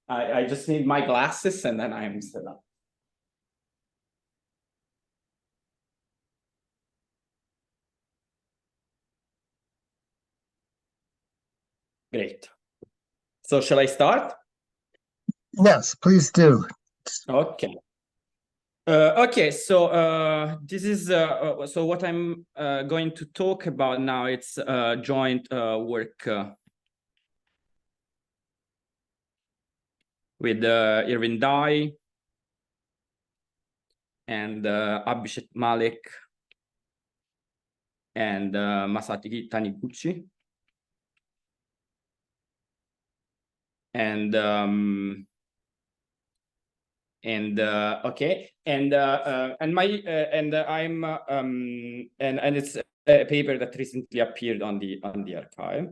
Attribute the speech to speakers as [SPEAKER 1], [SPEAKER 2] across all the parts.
[SPEAKER 1] I just need my glasses and then I'm set up. Great. So shall I start?
[SPEAKER 2] Yes, please do.
[SPEAKER 1] Okay. Okay, so this is so what I'm going to talk about now. It's joint work with Irvin Dye and Abhishek Malik and Masaaki Taniguchi. And okay, and I'm and it's a paper that recently appeared on the archive.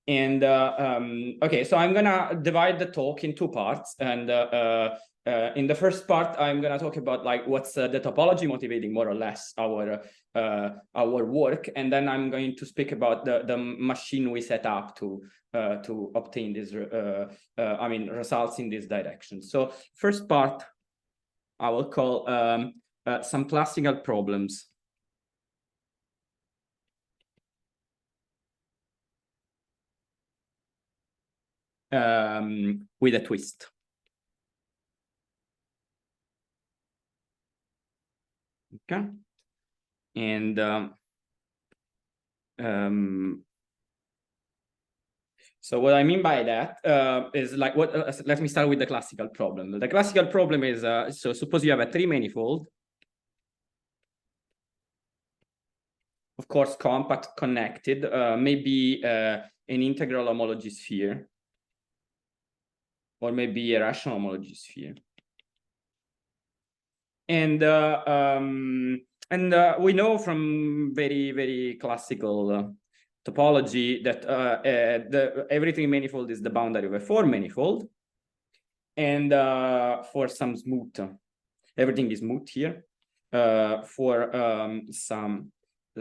[SPEAKER 1] And okay, so I'm gonna divide the talk in two parts, and in the first part I'm gonna talk about like what's the topology motivating more or less our work, and then I'm going to speak about the machine we set up to obtain this I mean results in this direction. So first part I will call some classical problems with a twist. Okay, and so what I mean by that is like what? Let me start with the classical problem. The classical problem is so suppose you have a three-manifold, of course, compact, connected, maybe an integral homology sphere, or maybe a rational homology sphere. And we know from very classical topology that every three-manifold is the boundary of a four-manifold, and for some smooth, everything is smooth here. For some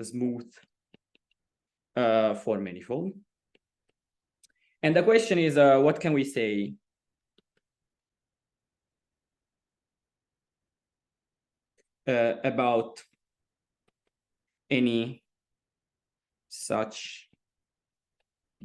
[SPEAKER 1] smooth four-manifold, and the question is, what can we say about any such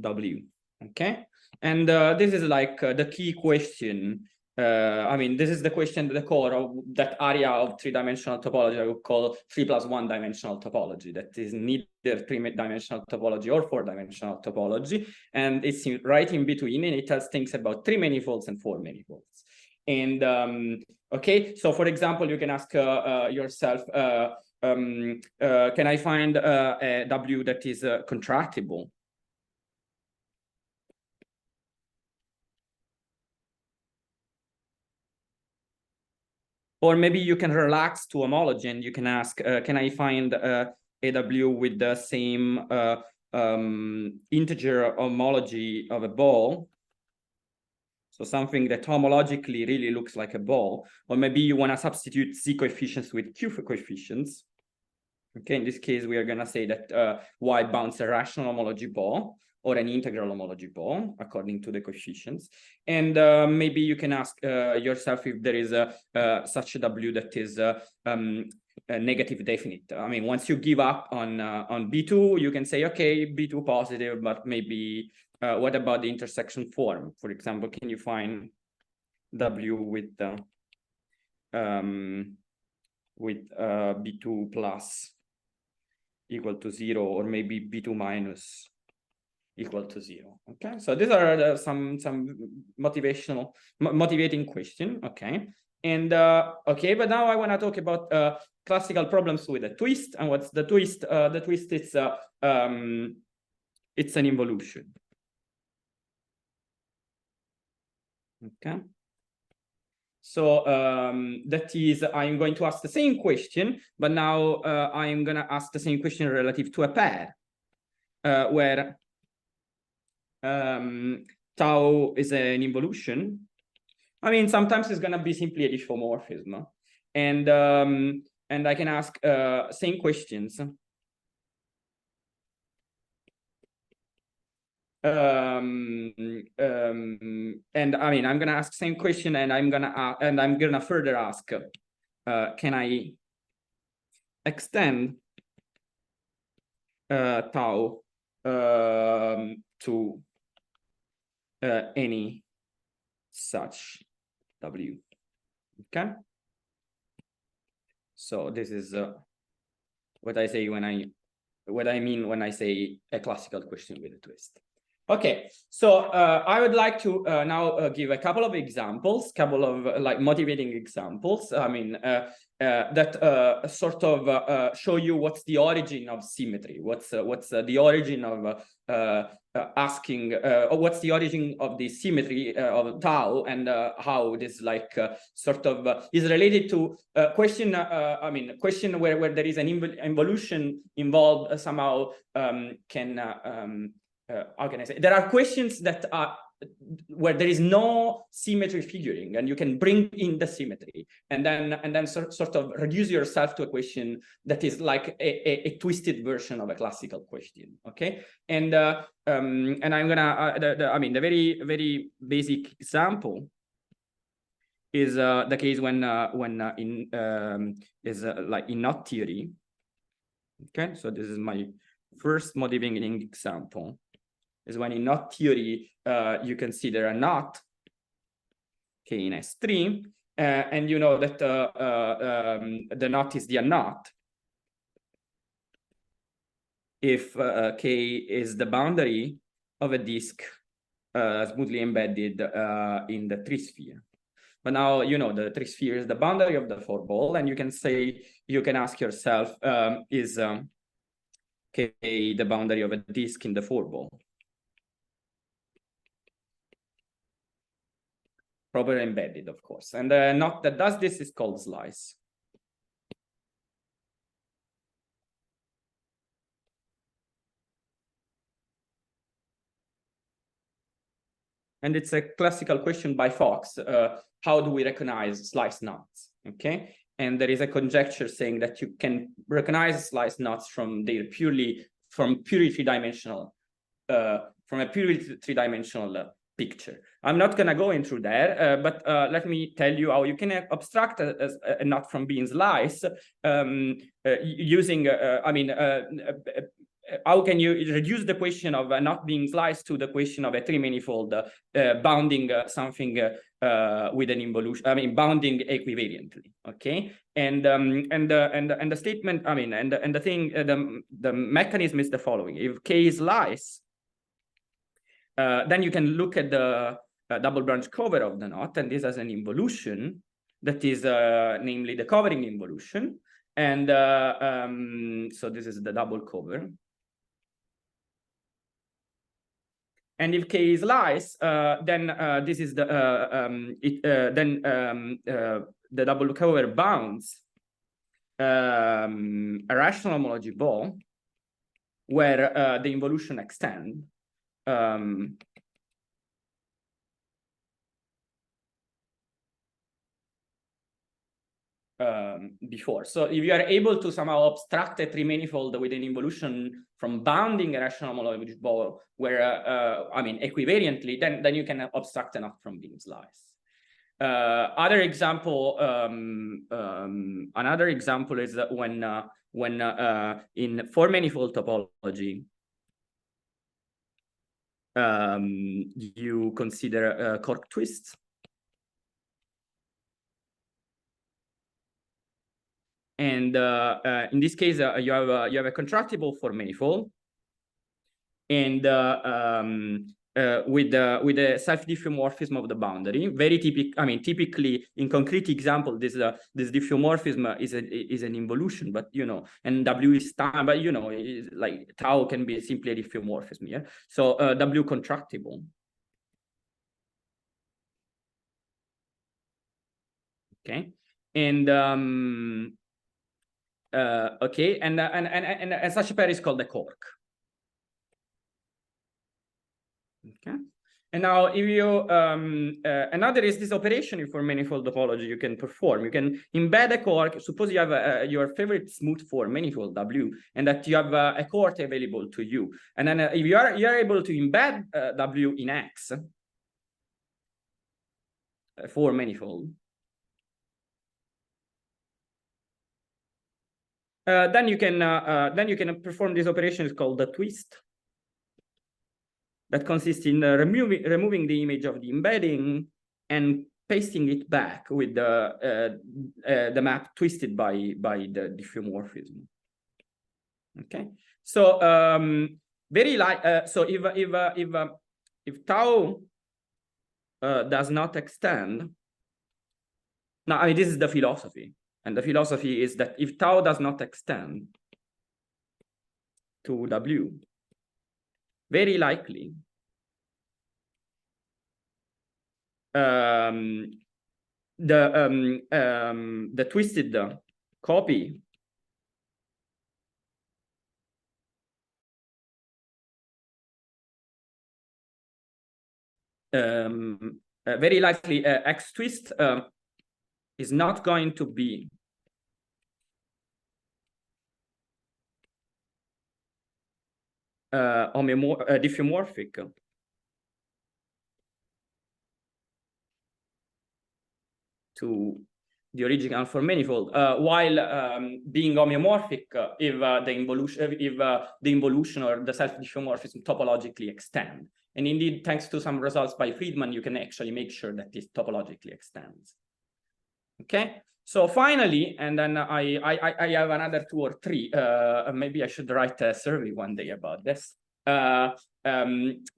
[SPEAKER 1] W? Okay, and this is like the key question. I mean, this is the question at the core of that area of three-dimensional topology I would call 3+1 dimensional topology. That is neither three-dimensional topology or four-dimensional topology, and it's right in between, and it tells things about three-manifolds and four-manifolds. And okay, so for example, you can ask yourself, can I find a W that is contractible? Or maybe you can relax to homology and you can ask, can I find a W with the same integer homology of a ball? So something that homologically really looks like a ball. Or maybe you want to substitute Z coefficients with Q coefficients. Okay, in this case, we are going to say that Y bounds a rational homology ball or an integral homology ball according to the coefficients. And maybe you can ask yourself if there is such a W that is a negative definite. I mean, once you give up on B2, you can say, okay, B2 positive, but maybe what about the intersection form? For example, can you find W with B2 plus equal to 0, or maybe B2 minus equal to 0? Okay, so these are some motivating question. Okay, and okay, but now I want to talk about classical problems with a twist. And what's the twist? The twist is it's an involution. Okay, so that is, I'm going to ask the same question, but now I'm going to ask the same question relative to a pair, where tau is an involution. I mean, sometimes it's going to be simply a diffeomorphism, and I can ask same questions. And I mean, I'm gonna ask same question, and I'm gonna further ask, can I extend tau to any such W? Okay. So this is what I say what I mean when I say a classical question with a twist. Okay, so I would like to now give a couple of examples, couple of like motivating examples. I mean, that sort of show you what's the origin of symmetry, what's the origin of asking, or what's the origin of the symmetry of tau, and how this like sort of is related to question. I mean, question where there is an involution involved somehow how can I say? There are questions that are where there is no symmetry figuring, and you can bring in the symmetry, and then sort of reduce yourself to a question that is like a twisted version of a classical question. Okay, and I'm gonna I mean, the very basic example is the case when like in knot theory. Okay, so this is my first motivating example. Is when in knot theory you consider a knot, okay, in S3, and you know that the knot is the unknot if K is the boundary of a disk smoothly embedded in the tree-sphere. But now you know the tree-sphere is the boundary of the four-ball, and you can say, you can ask yourself, is K the boundary of a disk in the four-ball? Proper embedded, of course. And the knot that does this is called slice. And it's a classical question by Fox. How do we recognize slice knots? Okay. And there is a conjecture saying that you can recognize slice knots from their purely three-dimensional, from a purely three-dimensional picture. I'm not going to go into there, but let me tell you how you can abstract a knot from being sliced using, I mean, how can you reduce the question of a knot being sliced to the question of a three-manifold bounding something with an involution? I mean, bounding equivariantly. Okay, and the statement. I mean, and the thing. The mechanism is the following: if K is slice, then you can look at the double branch cover of the knot, and this has an involution that is namely the covering involution. And so this is the double cover. And if K is slice, then this is the the double cover bounds a rational homology ball where the involution extend. Before. So if you are able to somehow abstract a three-manifold with an involution from bounding a rational homology ball where, I mean, equivariantly, then you can abstract a knot from being sliced. Other example, another example is that when in four-manifold topology, you consider cork twists. And in this case, you have a contractible four-manifold, and with a self-diffeomorphism of the boundary. Very typical. I mean, typically in concrete example, this diffeomorphism is an involution, but you know, and W is time, but you know, like tau can be simply a diffeomorphism. Yeah. So W contractible. Okay, and okay, and such a pair is called a cork. Okay, And now, if you and now there is this operation for manifold topology you can perform. You can embed a quark. Suppose you have your favorite smooth form manifold W, and that you have a quark available to you. And then if you are able to embed W in X for manifold, then you can perform this operation called the twist. That consists in removing the image of the embedding and pasting it back with the map twisted by the diffeomorphism. Okay, so so if tau does not extend, now I mean this is the philosophy, and the philosophy is that if tau does not extend to W, very likely the twisted copy very likely X twist is not going to be diffeomorphic to the original for manifold, while being homeomorphic if the involution or the self-diffeomorphism topologically extend. And indeed, thanks to some results by Friedman, you can actually make sure that this topologically extends. Okay. So finally, and then I have another 2 or 3. Maybe I should write a survey one day about this.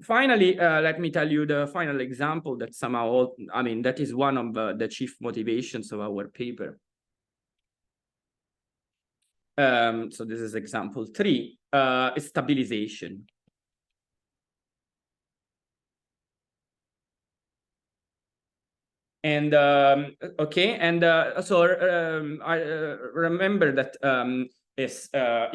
[SPEAKER 1] Finally, let me tell you the final example that somehow, I mean, that is one of the chief motivations of our paper. So this is example 3, stabilization. And okay, and so I remember that if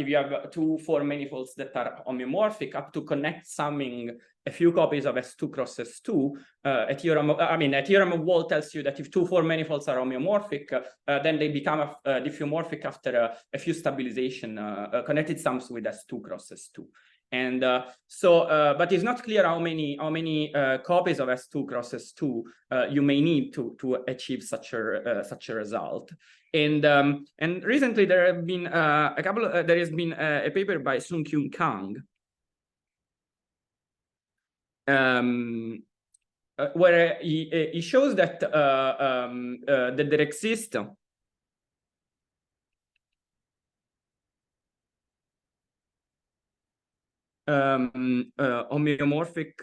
[SPEAKER 1] you have 2 4 manifolds that are homeomorphic, up to connect summing a few copies of S2 cross S2, a theorem of Wall tells you that if 2 4 manifolds are homeomorphic, then they become diffeomorphic after a few stabilization connected sums with S2 cross S2. And but it's not clear how many copies of S2 cross S2 you may need to achieve such a result. And recently there have been there has been a paper by Sung-Kyun Kang where he shows that that there exist homeomorphic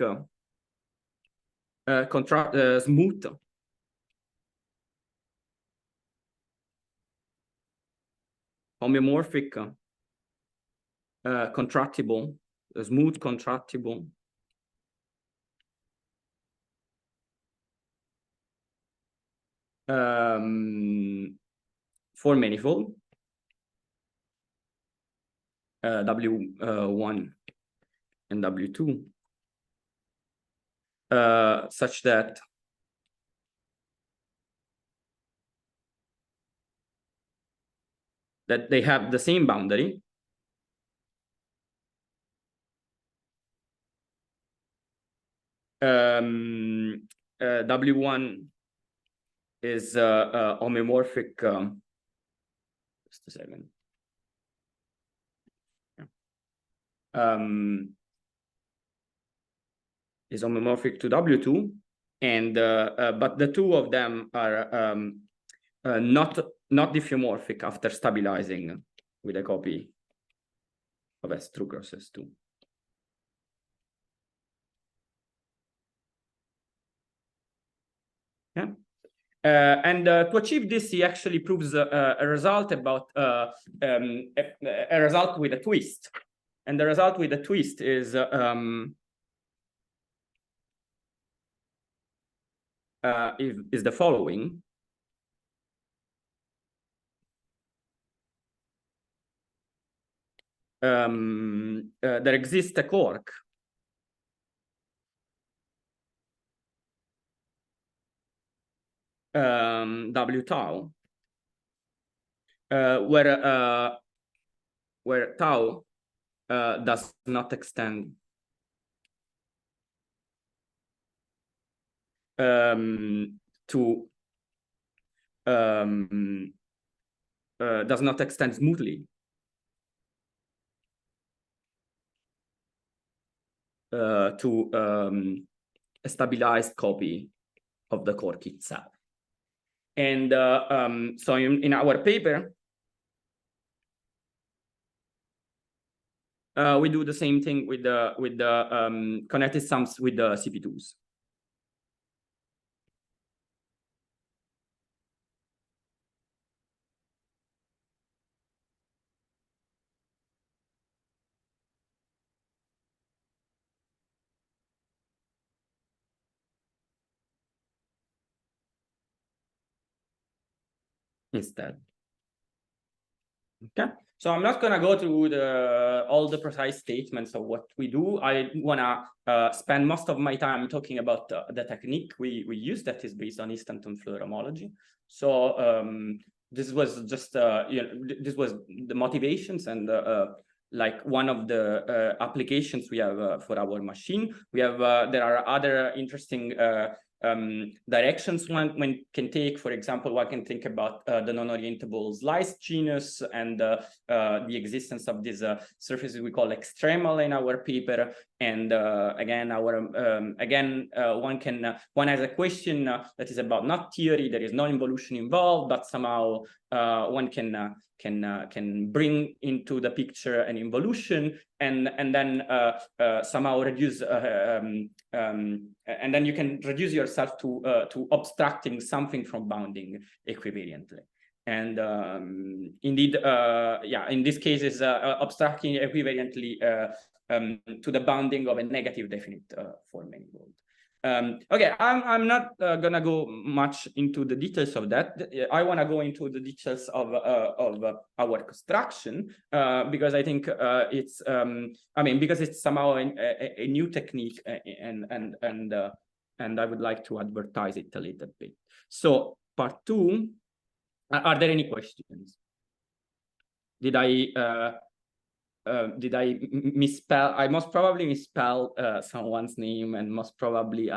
[SPEAKER 1] smooth homeomorphic contractible, smooth contractible for manifold W1 and W2 such that they have the same boundary W1 is homeomorphic just a second. Is homomorphic to W2, and but the 2 of them are not diffeomorphic after stabilizing with a copy of S2 cross S2. Yeah. And to achieve this, he actually proves a result about a result with a twist, and the result with a twist is the following. There exists a quark W tau, where tau does not extend to does not extend smoothly to a stabilized copy of the cork itself. And so in our paper, we do the same thing with the connected sums with the CP2s. Instead. Okay, so I'm not gonna go through all the precise statements of what we do. I wanna spend most of my time talking about the technique we use that is based on instanton Floer homology. So this was just this was the motivations and like one of the applications we have for our machine. We have there are other interesting directions one can take. For example, one can think about the non-orientable slice genus and the existence of these surfaces we call extremal in our paper. And again, one has a question that is about not theory. There is no involution involved, but somehow one can bring into the picture an involution and then somehow reduce and then you can reduce yourself to abstracting something from bounding equivariantly. And indeed, yeah, in this case is abstracting equivariantly to the bounding of a negative definite form manifold. Okay, I'm not gonna go much into the details of that. I want to go into the details of our construction because I think it's I mean, because it's somehow a new technique and I would like to advertise it a little bit. So part 2, are there any questions? Did I misspell? I most probably misspell someone's name, and most probably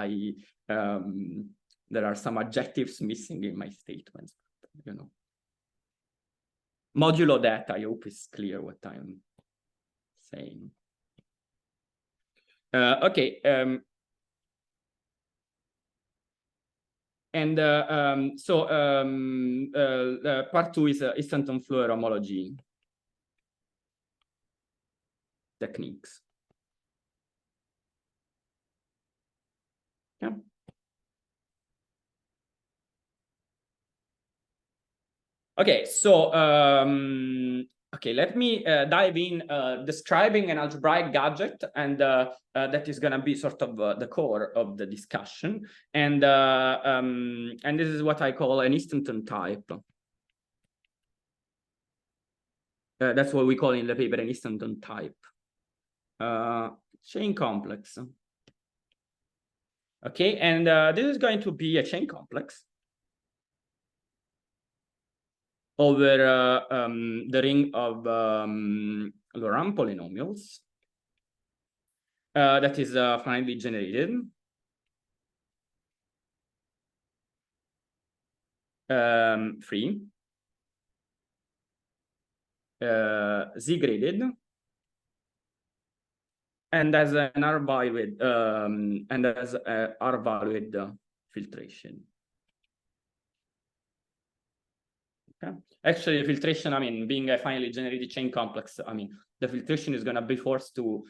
[SPEAKER 1] there are some adjectives missing in my statements. You know, modulo that, I hope it's clear what I'm saying. Okay. And so part 2 is instanton Floer homology techniques. Yeah. Okay, so okay, let me dive in describing an algebraic gadget, and that is going to be sort of the core of the discussion. And this is what I call an instanton type. That's what we call in the paper an instanton type. Chain complex. Okay, and this is going to be a chain complex over the ring of Laurent polynomials that is finally generated. Free, Z-graded, and as an R-valued and as a R-valued filtration. Okay. Actually, filtration, I mean, being a finally generated chain complex, I mean, the filtration is going to be forced to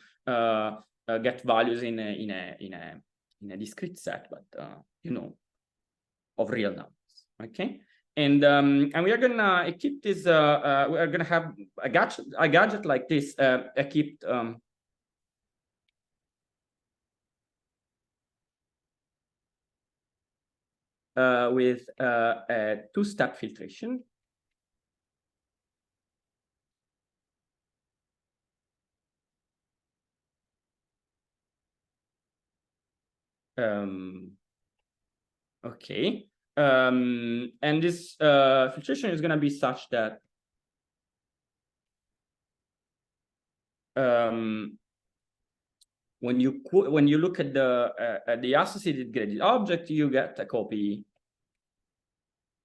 [SPEAKER 1] get values in a discrete set, but you know, of real numbers. Okay. And we are gonna keep this. We are gonna have a gadget like this equipped with a two-step filtration. Okay, And this filtration is going to be such that when you look at the associated graded object, you get a copy.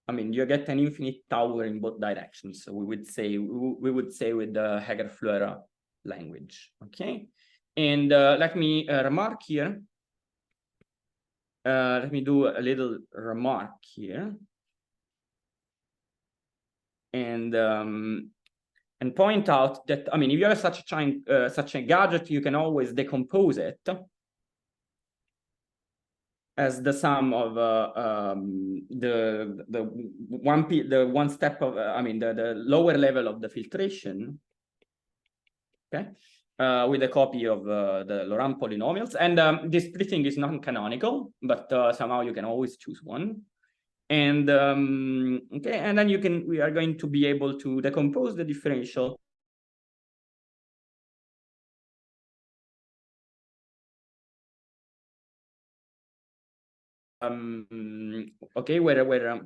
[SPEAKER 1] I mean, you get an infinite tower in both directions. So we would say with the Heger-Floer language. Okay, and let me remark here. Let me do a little remark here, and point out that, I mean, if you have such a gadget, you can always decompose it as the sum of the one step of the lower level of the filtration, okay, with a copy of the Laurent polynomials. And this splitting is non-canonical, but somehow you can always choose one. And okay, and then we are going to be able to decompose the differential okay, where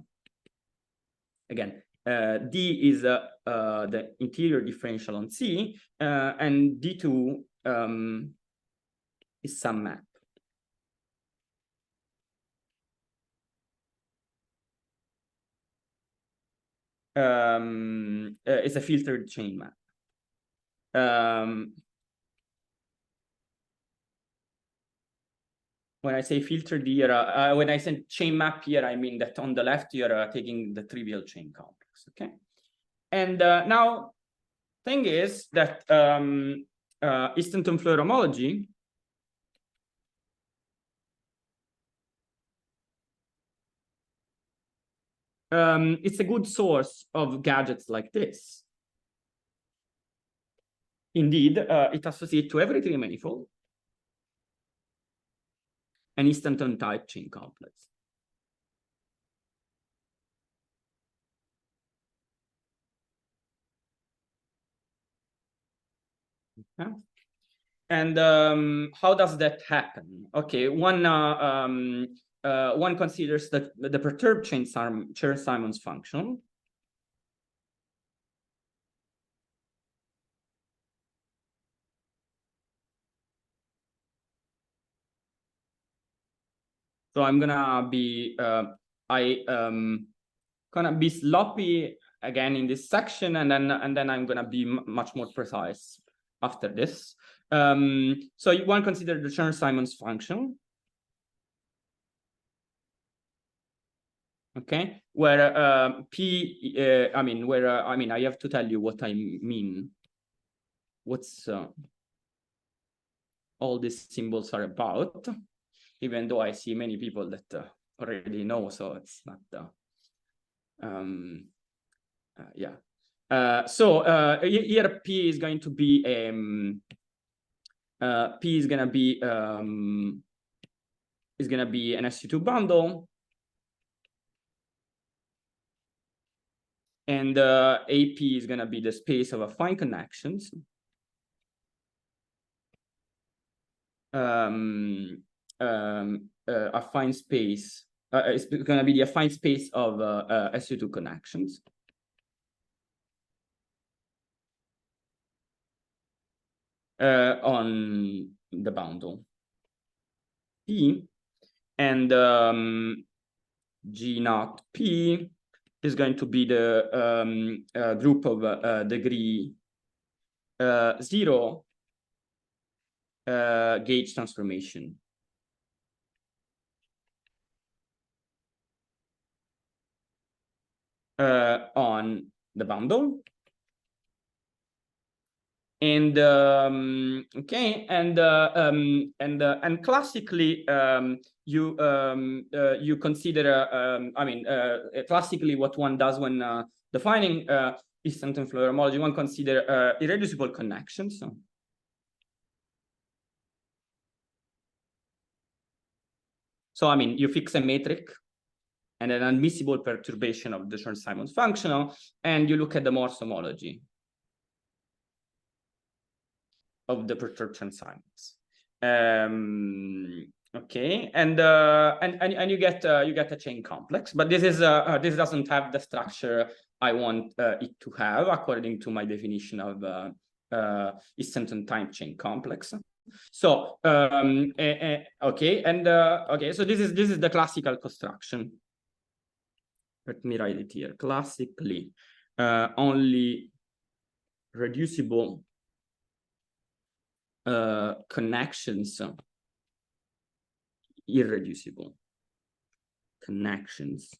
[SPEAKER 1] again D is the interior differential on C, and D2 is some map. It's a filtered chain map. When I say filtered here, when I say chain map here, I mean that on the left you're taking the trivial chain complex. Okay, and now thing is that instanton Floer homology it's a good source of gadgets like this. Indeed, it associates to every three manifold an instanton type chain complex. Okay. And how does that happen? Okay, one considers the perturbed Chern-Simons function. So I'm gonna be gonna be sloppy again in this section, and then I'm gonna be much more precise after this. So one consider the Chern-Simons function. Okay, where P, I have to tell you what I mean. What's all these symbols are about, even though I see many people that already know, so it's not yeah. So here P is going to be is gonna be an SU2 bundle, and AP is gonna be the space of affine connections. Affine space. It's gonna be the affine space of SU2 connections. On the bundle P, and G naught P is going to be the group of degree 0 gauge transformation. On the bundle. And okay, and classically you consider classically what one does when defining instanton Floer homology, one consider irreducible connections. So I mean, you fix a metric and an admissible perturbation of the Chern-Simons functional, and you look at the Morse homology of the perturbed Chern-Simons. Okay, and you get a chain complex, but this doesn't have the structure I want it to have according to my definition of instanton type chain complex. So okay, and okay, so this is the classical construction. Let me write it here. Classically, only reducible connections, irreducible connections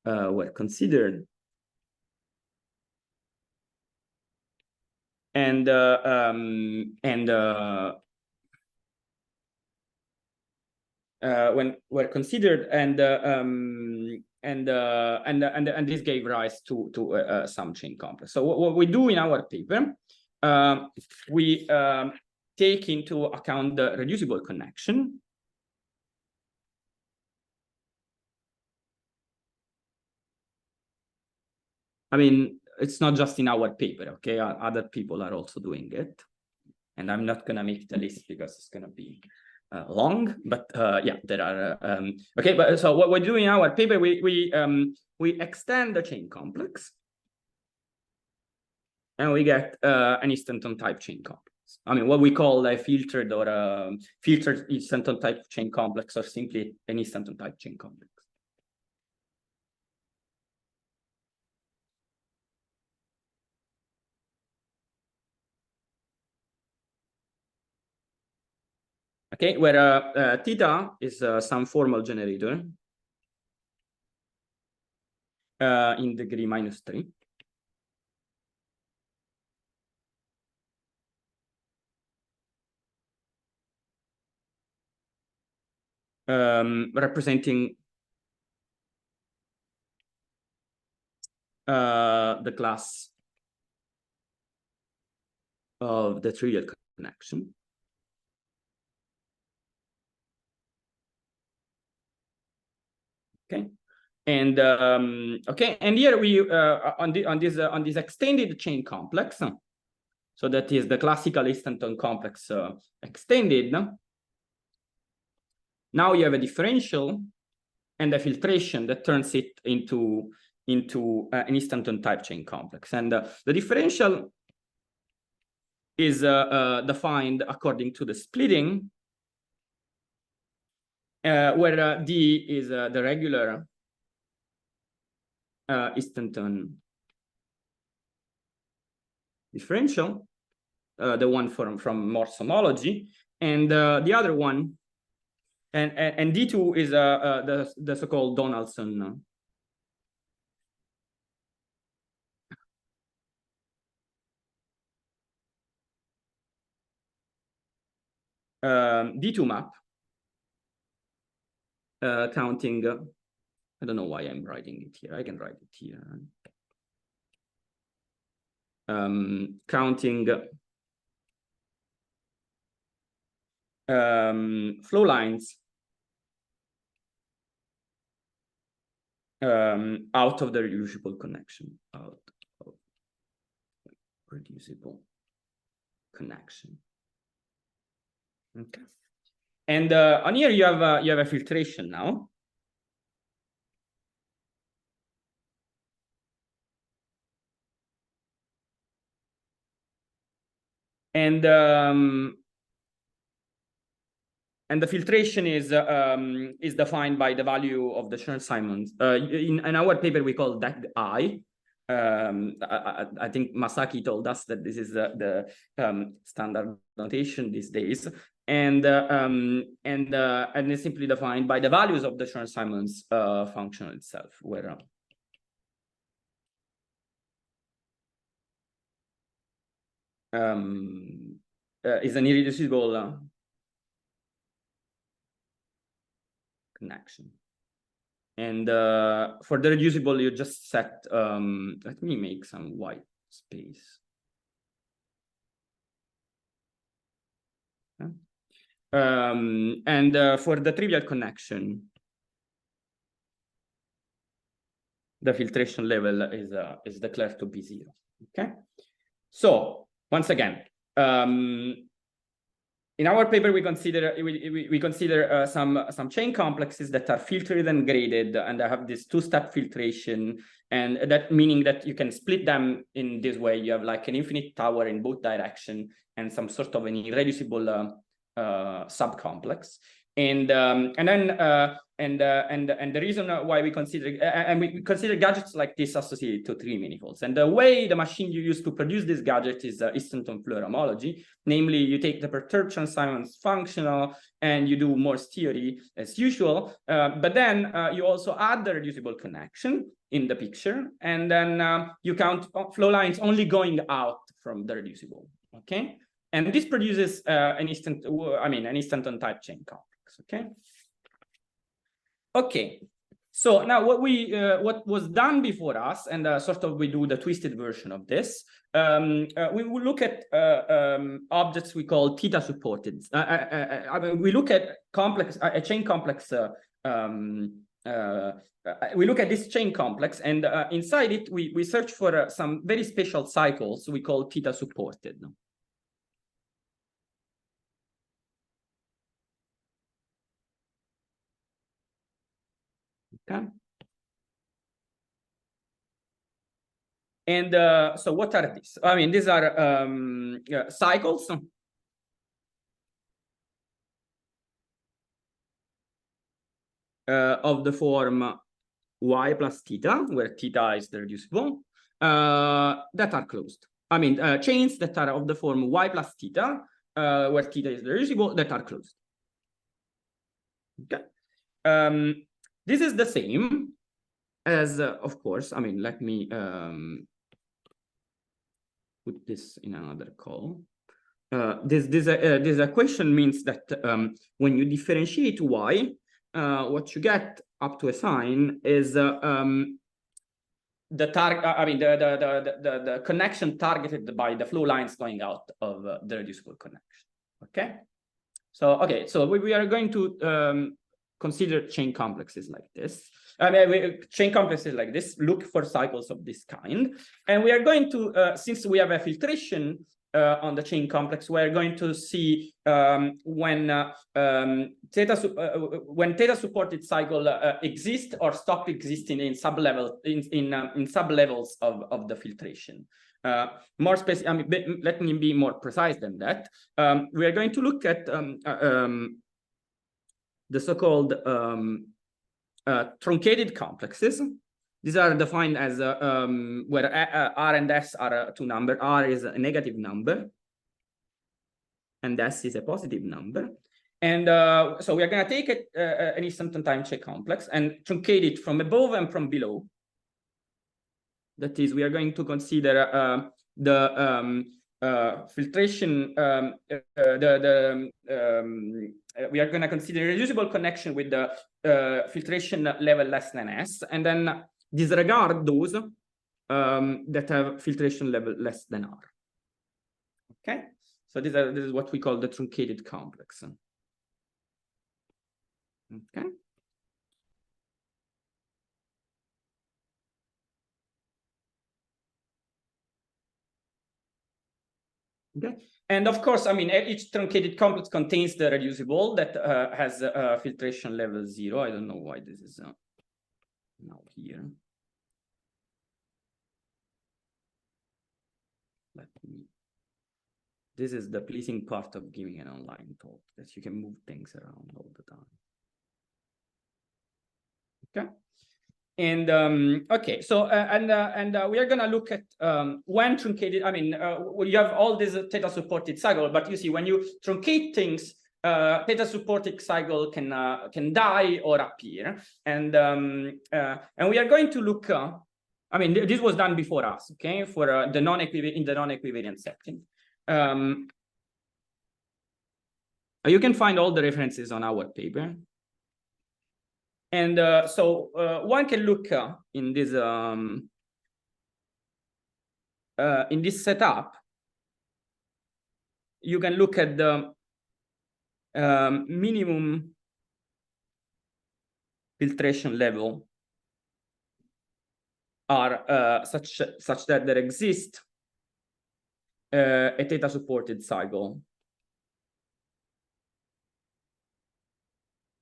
[SPEAKER 1] were considered, and when were considered, and this gave rise to some chain complex. So what we do in our paper, we take into account the reducible connection. I mean, it's not just in our paper, okay? Other people are also doing it. And I'm not going to make the list because it's going to be long, but yeah, there are. Okay, but so what we do in our paper, we extend the chain complex, and we get an instanton type chain complex. I mean, what we call a filtered or a filtered instanton type chain complex, or simply an instanton type chain complex. Okay, where theta is some formal generator in degree -3. Representing the class of the trivial connection. Okay, and okay, and here we on this extended chain complex, so that is the classical instanton complex extended. Now you have a differential and a filtration that turns it into an instanton type chain complex, and the differential is defined according to the splitting, where D is the regular instanton differential, the one from Morse homology, and the other one, and D2 is the so-called Donaldson D2 map, counting. I don't know why I'm writing it here. I can write it here. Counting flow lines out of the reducible connection, out of reducible connection. Okay, and on here you have a filtration now. And the filtration is defined by the value of the Chern-Simons. In our paper, we call that I. I think Masaki told us that this is the standard notation these days, and it's simply defined by the values of the Chern-Simons function itself, where is an irreducible connection. And for the reducible, you just set, let me make some white space. And for the trivial connection, the filtration level is declared to be 0. Okay, so once again, in our paper, we consider some chain complexes that are filtered and graded, and I have this two-step filtration, and that meaning that you can split them in this way. You have like an infinite tower in both directions and some sort of an irreducible subcomplex. And the reason why we consider gadgets like this associated to three manifolds. And the way the machine you use to produce this gadget is instanton Floer homology. Namely, you take the perturbed Chern-Simons functional and you do Morse theory as usual, but then you also add the reducible connection in the picture, and then you count flow lines only going out from the reducible. Okay, and this produces an instanton type chain complex. Okay. Okay. So now what was done before us, and sort of we do the twisted version of this. We will look at objects we call theta supported. We look at a chain complex. We look at this chain complex, and inside it we search for some very special cycles we call theta supported. Okay. And so what are these? I mean, these are cycles of the form y plus theta, where theta is the reducible, that are closed. I mean, chains that are of the form y plus theta, where theta is the reducible, that are closed. Okay. This is the same as, of course, I mean, let me put this in another call. This equation means that when you differentiate y, what you get up to a sign is the target. I mean, the connection targeted by the flow lines going out of the reducible connection. Okay. So we are going to consider chain complexes like this. I mean, chain complexes like this, look for cycles of this kind. And we are going to, since we have a filtration on the chain complex, we're going to see when theta supported cycle exist or stop existing in sublevel in sublevels of the filtration. More specific, I mean, let me be more precise than that. We are going to look at the so-called truncated complexes. These are defined as where R and S are two numbers. R is a negative number, and S is a positive number. And so we are going to take an instanton time check complex and truncate it from above and from below. That is, we are going to consider the filtration. We are going to consider reducible connection with the filtration level less than S, and then disregard those that have filtration level less than R. Okay, so this is what we call the truncated complex. Okay. Okay, and of course, I mean, each truncated complex contains the reducible that has filtration level 0. I don't know why this is now here. This is the pleasing part of giving an online talk, that you can move things around all the time. Okay. And okay, so we are going to look at when truncated. I mean, you have all this theta supported cycle, but you see when you truncate things, theta supported cycle can die or appear, and we are going to look. I mean, this was done before us, okay, for the non-equivariant setting. You can find all the references on our paper. And so one can look in this setup. You can look at the minimum filtration level are such that there exists a theta supported cycle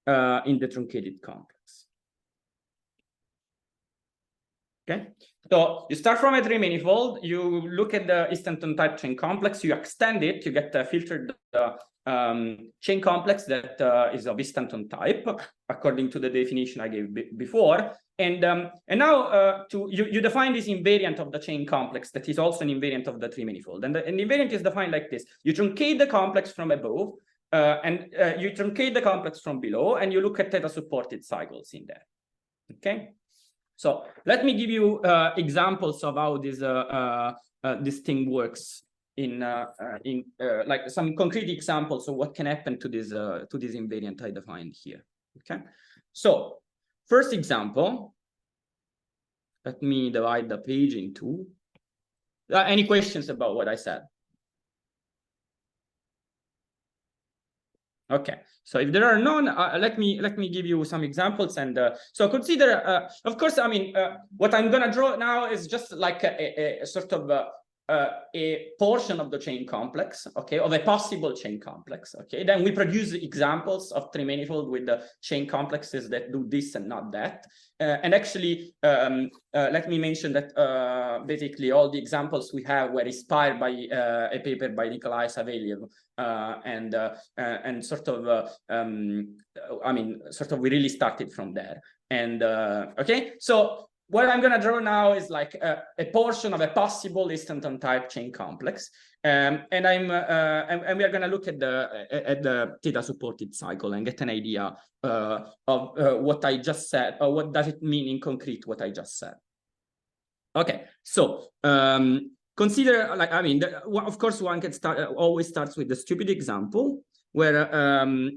[SPEAKER 1] in the truncated complex. Okay, so you start from a three manifold, you look at the instanton type chain complex, you extend it, you get a filtered chain complex that is of instanton type, according to the definition I gave before. And now you define this invariant of the chain complex that is also an invariant of the three manifold. And the invariant is defined like this. You truncate the complex from above, and you truncate the complex from below, and you look at theta-supported cycles in there. Okay? So let me give you examples of how this thing works in like some concrete examples of what can happen to this invariant I defined here. Okay, so first example, let me divide the page in two. Any questions about what I said? Okay, so if there are none, let me give you some examples. And so consider, of course, I mean, what I'm gonna draw now is just like a sort of a portion of the chain complex, okay, of a possible chain complex, okay. Then we produce examples of three manifold with the chain complexes that do this and not that. And actually, let me mention that basically all the examples we have were inspired by a paper by Nikolai Savelyev, and sort of, I mean, sort of we really started from there. And okay, so what I'm going to draw now is like a portion of a possible instanton type chain complex, and we are going to look at the theta supported cycle and get an idea of what I just said, or what does it mean in concrete what I just said. Okay, so consider, like, I mean, of course one can start always starts with the stupid example where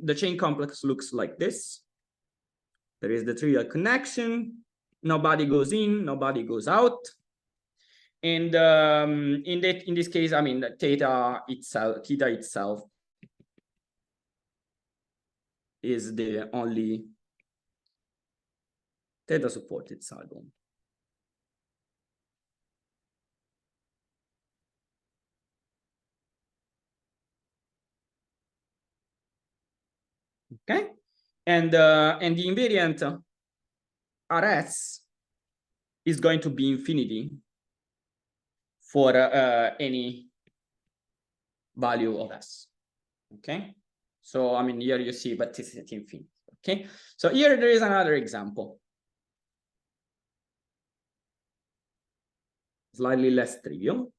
[SPEAKER 1] the chain complex looks like this. There is the trivial connection. Nobody goes in, nobody goes out. And in this case, I mean, theta itself is the only theta supported cycle. Okay, and the invariant RS is going to be infinity for any value of S. Okay, so I mean here you see, but it's at infinity. Okay, so here there is another example, slightly less trivial.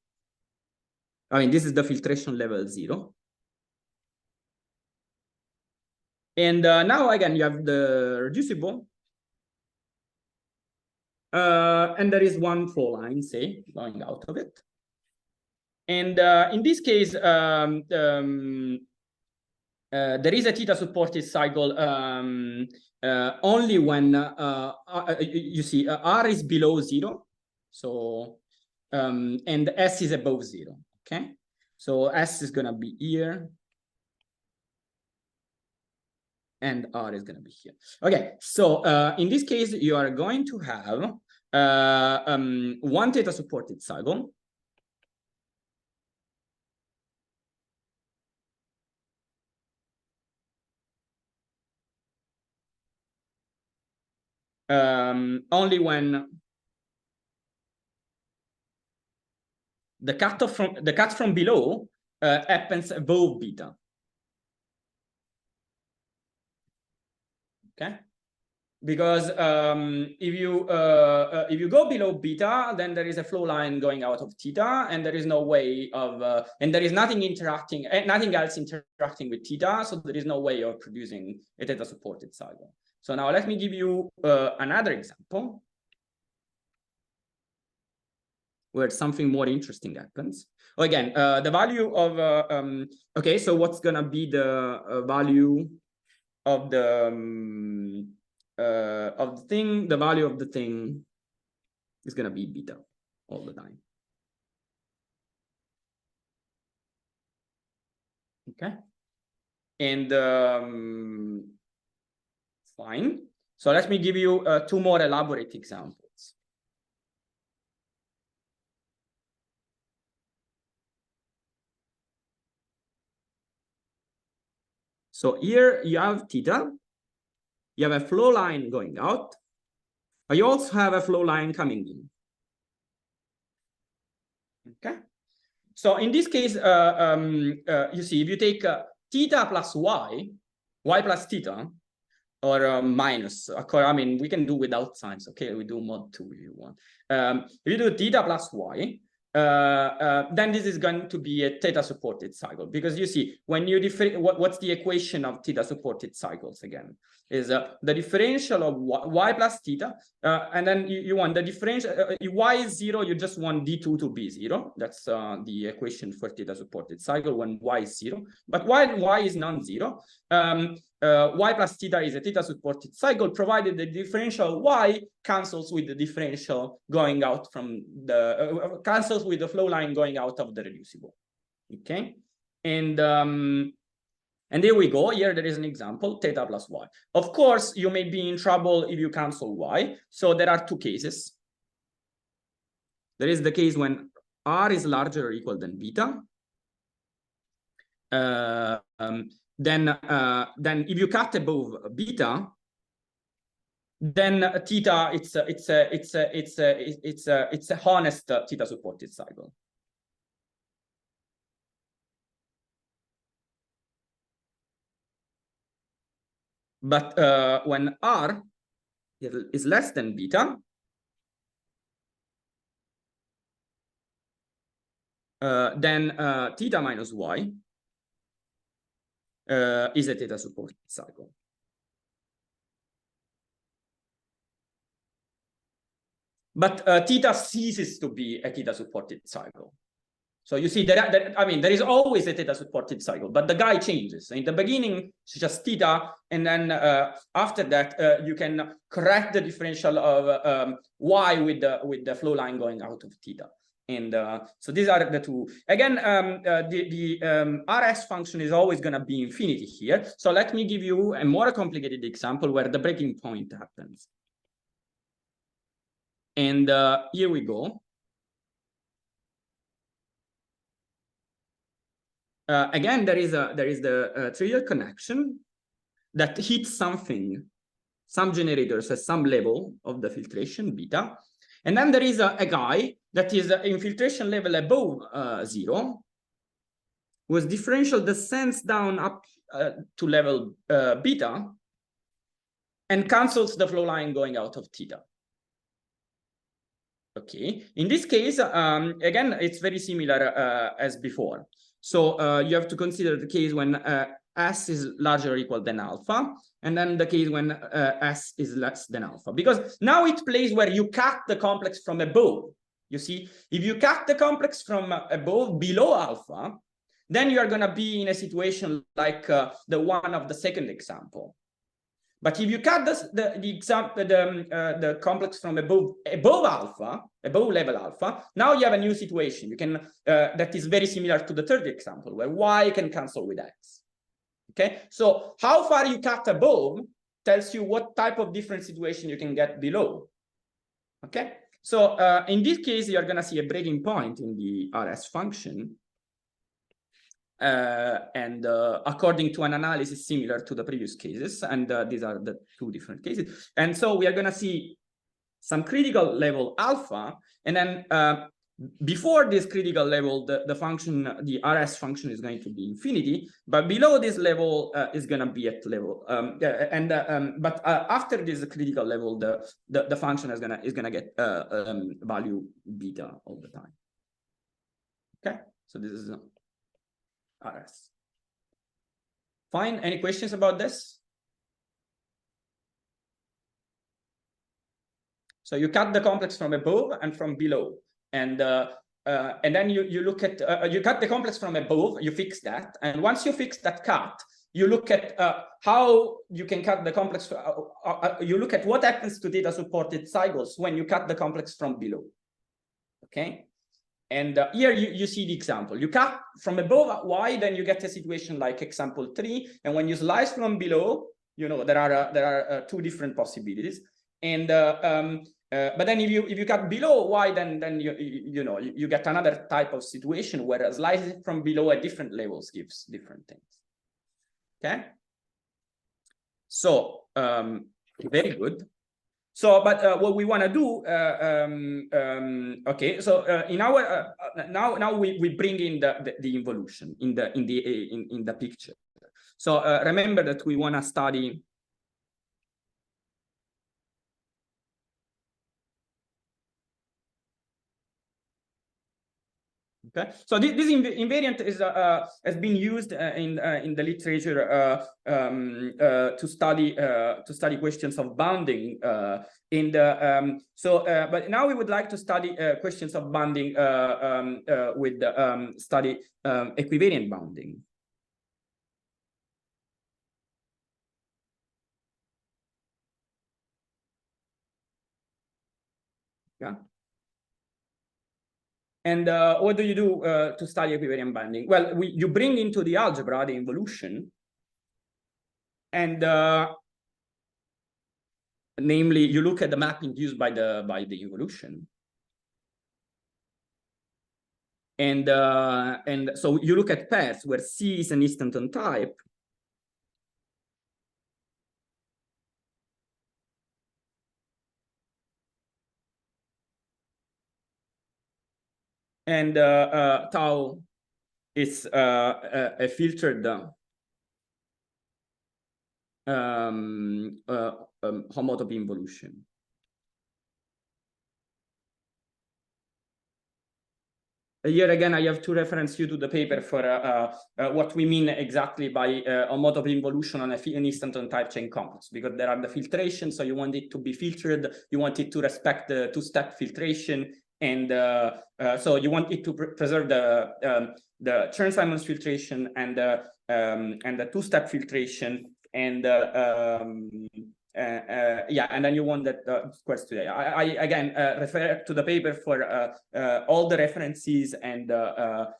[SPEAKER 1] I mean, this is the filtration level 0. And now again, you have the reducible. And there is one flow line, say, going out of it. And in this case, there is a theta supported cycle only when you see R is below 0. So, and S is above 0. Okay. So S is going to be here. And R is going to be here. Okay, so in this case, you are going to have one theta supported cycle. Only when the cut from below happens above beta. Okay, because if you go below beta, then there is a flow line going out of theta, and there is no way of and there is nothing else interacting with theta, so there is no way of producing a theta supported cycle. So now let me give you another example where something more interesting happens. Again, the value of okay, so what's gonna be the value of the thing? The value of the thing is gonna be beta all the time. Okay, and fine. So let me give you two more elaborate examples. So here you have theta, you have a flow line going out, but you also have a flow line coming in. Okay. So in this case, you see, if you take theta plus y plus theta, or minus, I mean, we can do without signs. Okay, we do mod 2 if you want. If you do theta plus y, then this is going to be a theta supported cycle, because you see, when you what's the equation of theta supported cycles again? Is the differential of y plus theta, and then you want the differential, y is 0, you just want d2 to be 0. That's the equation for theta supported cycle when y is 0. But while y is non-zero, y plus theta is a theta supported cycle, provided the differential y cancels with the differential going out from the cancels with the flow line going out of the reducible. Okay, and there we go. Here there is an example, theta plus y. Of course, you may be in trouble if you cancel y. So there are two cases. There is the case when r is larger or equal than beta. Then if you cut above beta, then theta it's a honest theta supported cycle. But when r is less than beta, then theta minus y is a theta supported cycle. But theta ceases to be a theta supported cycle. So you see I mean, there is always a theta supported cycle, but the guy changes. In the beginning, it's just theta, and then after that, you can correct the differential of y with the flow line going out of theta. And so these are the two. Again, the RS function is always going to be infinity here. So let me give you a more complicated example where the breaking point happens. And here we go. Again, there is the trivial connection that hits something, some generators at some level of the filtration beta, and then there is a guy that is in filtration level above 0, whose differential descends down up to level beta, and cancels the flow line going out of theta. Okay, in this case, again, it's very similar as before. So you have to consider the case when S is larger or equal than alpha, and then the case when S is less than alpha. Because now it plays where you cut the complex from above. You see, if you cut the complex from above below alpha, then you are going to be in a situation like the one of the second example. But if you cut the complex from above alpha, above level alpha, now you have a new situation. You can that is very similar to the third example, where y can cancel with x. Okay, so how far you cut above tells you what type of different situation you can get below. Okay, so in this case, you are going to see a breaking point in the RS function. According to an analysis similar to the previous cases, and these are the two different cases. And so we are going to see some critical level alpha, and then before this critical level, the function, the RS function is going to be infinity, but below this level is going to be at level, but after this critical level, the function is gonna get value beta all the time. Okay, so this is RS. Fine. Any questions about this? So you cut the complex from above and from below, and then you look at you cut the complex from above. You fix that, and once you fix that cut, you look at how you can cut the complex. You look at what happens to theta supported cycles when you cut the complex from below. Okay. And here you see the example. You cut from above y, then you get a situation like example 3. And when you slice from below, you know there are two different possibilities. And but then if you cut below y, then you get another type of situation where slicing from below at different levels gives different things. Okay. So very good. So, but what we want to do, okay. So in our now we bring in the involution in the picture. So remember that we want to study. Okay, so this invariant is has been used in the literature to study questions of bounding. But now we would like to study questions of bounding with study equivariant bounding. Yeah. And what do you do to study equivariant bounding? Well, you bring into the algebra the involution, and namely, you look at the map induced by the involution, and so you look at pairs where C is an instanton type, and tau is a filtered homotopy involution. Here again, I have to reference you to the paper for what we mean exactly by homotopy involution on an instanton type chain complex, because there are the filtration, so you want it to be filtered, you want it to respect the two-step filtration, and so you want it to preserve the Chern-Simons filtration and the two-step filtration, and yeah, and then you want that squares today. I again refer to the paper for all the references and the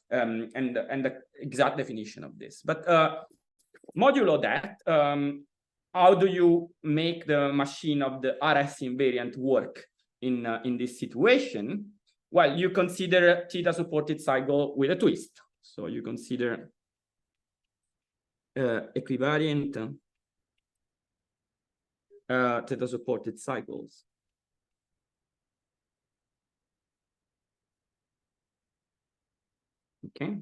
[SPEAKER 1] exact definition of this. But modulo that, how do you make the machine of the RS invariant work in this situation? Well, you consider theta supported cycle with a twist. So you consider equivariant theta supported cycles. Okay.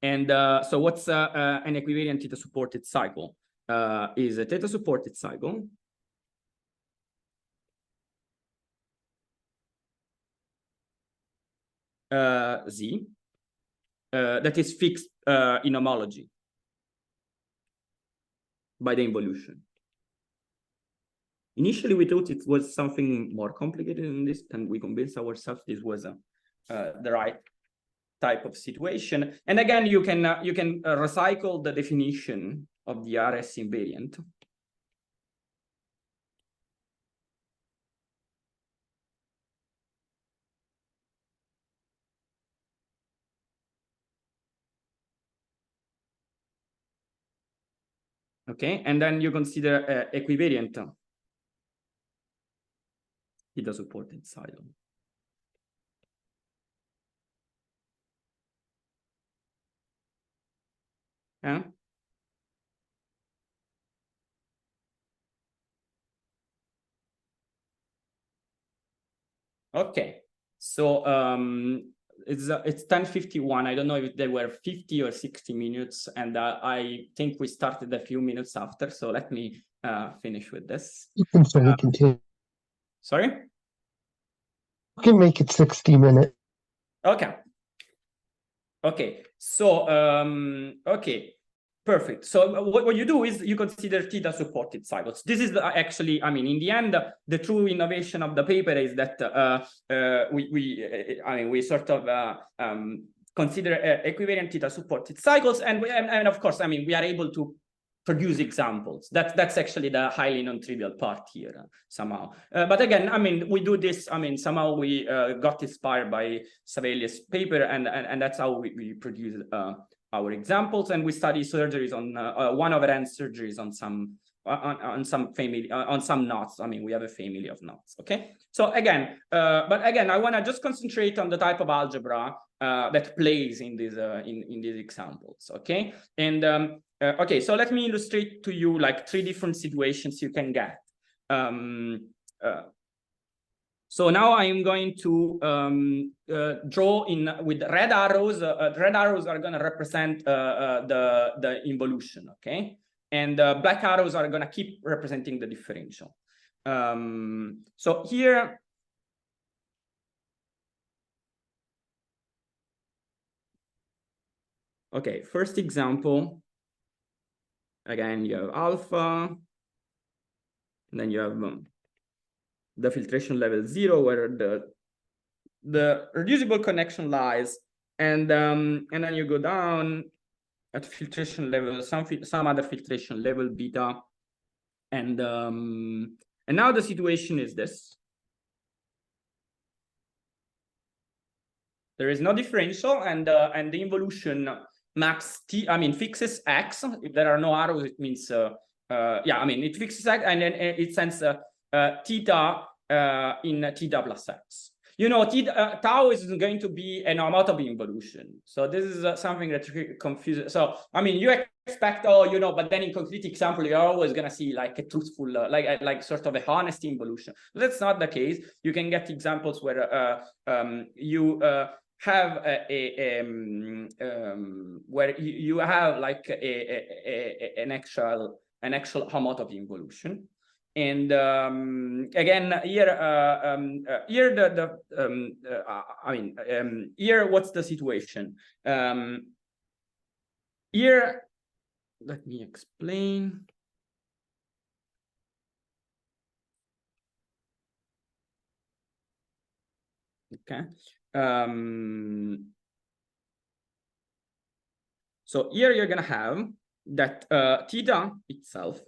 [SPEAKER 1] And so what's an equivariant theta supported cycle? Is a theta supported cycle Z that is fixed in homology by the involution. Initially, we thought it was something more complicated than this, and we convinced ourselves this was the right type of situation. And again, you can recycle the definition of the RS invariant. Okay, and then you consider equivariant theta supported cycle. Yeah. Okay, so it's 10:51. I don't know if there were 50 or 60 minutes, and I think we started a few minutes after. So let me finish with this.
[SPEAKER 2] You can say continue.
[SPEAKER 1] Sorry?
[SPEAKER 2] You can make it 60 minutes.
[SPEAKER 1] Okay. Okay. So okay. Perfect. So what you do is you consider theta supported cycles. This is actually, I mean, in the end, the true innovation of the paper is that we sort of consider equivariant theta supported cycles, and of course, I mean, we are able to produce examples. That's actually the highly non-trivial part here somehow. But again, I mean, we do this. I mean, somehow we got inspired by Savelius' paper, and that's how we produce our examples, and we study surgeries on 1/n surgeries on some family on some knots. I mean, we have a family of knots. Okay, so again, but again, I want to just concentrate on the type of algebra that plays in these examples. Okay, and okay, so let me illustrate to you like 3 different situations you can get. So now I'm going to draw in with red arrows. Red arrows are going to represent the involution, okay? And black arrows are going to keep representing the differential. So here, okay, first example. Again, you have alpha, and then you have the filtration level 0, where the reducible connection lies, and then you go down at filtration level, some other filtration level beta, and now the situation is this: there is no differential, and the involution max t, I mean fixes x. If there are no arrows, it means yeah, I mean it fixes x, and then it sends theta in theta plus x. You know, tau is going to be an homology involution. So this is something that confuses. So, I mean, you expect, oh, you know, but then in concrete example, you're always going to see like a truthful, like sort of a honest involution. That's not the case. You can get examples where you have where you have like an actual homology involution. And again, here, here I mean, here, what's the situation? Here, let me explain. Okay. So here you're gonna have that theta itself.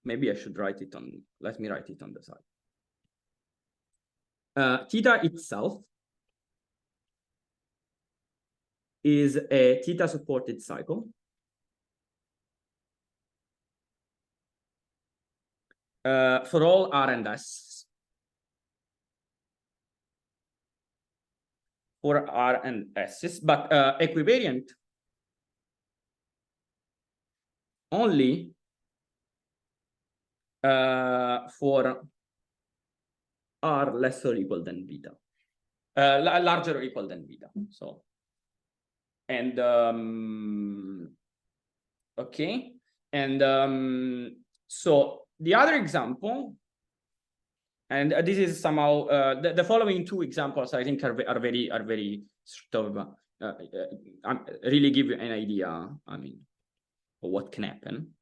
[SPEAKER 1] Maybe I should write it on, let me write it on the side. Theta itself is a theta supported cycle. For all R and S. For R and S's, but equivariant only for R less or equal than beta, larger or equal than beta. So, and okay, and so the other example, and this is somehow the following 2 examples I think are very sort of really give you an idea, I mean, of what can happen.